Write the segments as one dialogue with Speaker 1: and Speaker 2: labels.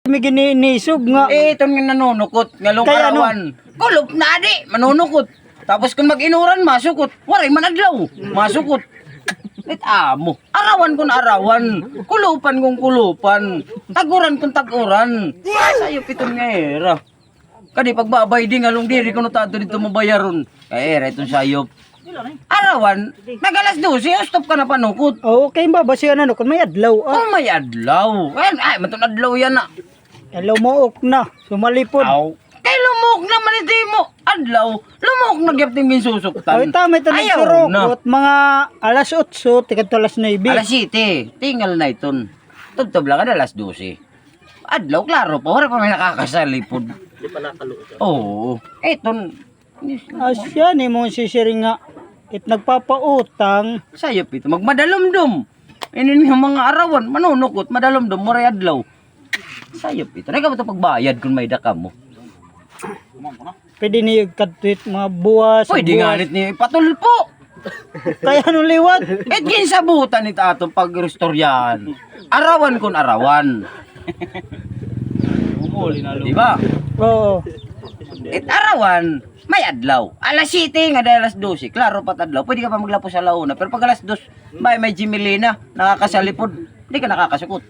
Speaker 1: May gininisog nga.
Speaker 2: Ito nga nanunukot, ngalong
Speaker 1: Kaya ano?
Speaker 2: arawan. Kulop na di, manunukot. Tapos kung mag-inuran, masukot. Waray manadlaw, masukot. It amo, arawan kung arawan. Kulupan kung kulupan. Taguran kung taguran. Sayo pitong nga era. Kadi pagbabay di ngalong diri kung tato dito mabayaron. Kaya era itong sayop. Arawan, nagalas 12, stop ka na panukot.
Speaker 1: Okay ba ba siya na kung may adlaw?
Speaker 2: Oh, may adlaw. Ay, matong adlaw yan na.
Speaker 1: Hello mo na, sumalipod.
Speaker 2: Aw. Kay lumok naman iti mo. Adlaw, lumok na gyapon min susuktan.
Speaker 1: Ay tama ito ng
Speaker 2: Ayaw
Speaker 1: surukot, mga alas 8, tikat alas 9.
Speaker 2: Alas 7, tinggal na iton. Tubtob lang ka alas 12. Adlaw, klaro pa. Wala pa may nakakasalipod. Hindi pa nakaluto. Oo. Eton.
Speaker 1: Asya ni mo sisiring nga. It nagpapautang.
Speaker 2: Sayop ito. Magmadalumdum. Inin nga mga arawan. Manunukot. Madalumdum. Moray adlaw. Sayop ito. Nagka ba ito pagbayad kung may daka mo?
Speaker 1: Pwede niyo katwit mga buwas.
Speaker 2: Pwede nga rin ni patulpo.
Speaker 1: Kaya nung liwat.
Speaker 2: Et ginsabutan ito atong pag-restoryan. Arawan kung arawan. Diba?
Speaker 1: Oo.
Speaker 2: Et arawan, may adlaw. Alas 7 nga dahil alas 12. Klaro pat adlaw. Pwede ka pa maglapo sa launa. Pero pag alas 2, may Jimelina, nakakasalipod. Hindi ka nakakasukot.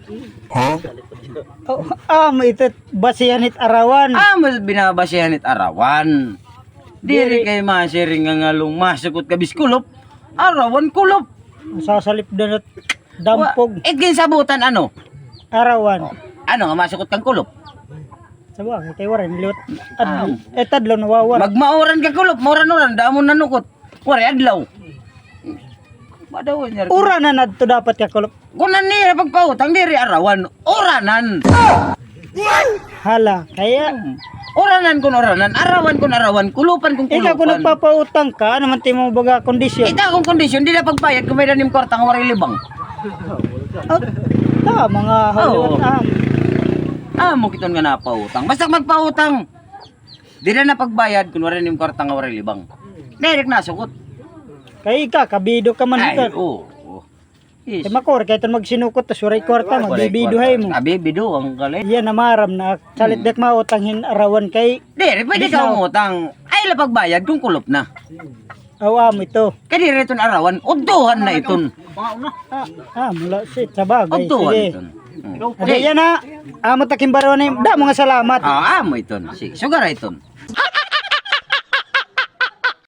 Speaker 1: Oh, may ito basihan it arawan.
Speaker 2: Mas binabasihan it arawan. Diri kay masiring nga ngalong masukot ka biskulop. Arawan kulop.
Speaker 1: Sasalip na at dampog.
Speaker 2: Et ginsabutan ano?
Speaker 1: Arawan.
Speaker 2: Ano nga masukot kang kulop?
Speaker 1: Sawa, kay waran liwat. Tadlaw nawawan.
Speaker 2: Magmauran ka kulop, mauran-uran, damon nanukot. Wari adlaw. Madawin niya.
Speaker 1: Uranan na to dapat ka kulop.
Speaker 2: Kunan niya pagpautang diri arawan, oranan.
Speaker 1: Hala, kaya
Speaker 2: Oranan kun oranan, arawan kun arawan, kulupan kun
Speaker 1: ikaw kung
Speaker 2: kulupan.
Speaker 1: nagpapautang ka, naman timo baga kondisyon.
Speaker 2: Ita akong kondisyon, di na pagbayad kung may danim kwartang wari libang.
Speaker 1: Mga haliwat
Speaker 2: Mo kiton nga napautang. Basta magpautang. Di na pagbayad kung wari danim kwartang wari libang. Direk nasukot.
Speaker 1: Kay ka, kabido ka man
Speaker 2: Ay,
Speaker 1: ito.
Speaker 2: oo. Yes.
Speaker 1: Kay makor, kaya ito magsinukot, tas waray kwarta, magbibiduhay mo.
Speaker 2: Abibido ang galit.
Speaker 1: Yan namaram na salit dek mautanghin arawan kay
Speaker 2: Dire, pwede ka umutang. Ay, lapagbayad kung kulop na.
Speaker 1: awam ito.
Speaker 2: Kaya dire iton arawan, uduhan na iton.
Speaker 1: Mula sit sa bagay.
Speaker 2: Uduhan
Speaker 1: Sige.
Speaker 2: iton.
Speaker 1: Okay, yan na. Matakim barawan na yun. Da, mga salamat.
Speaker 2: Amo iton. Sige, sugara iton.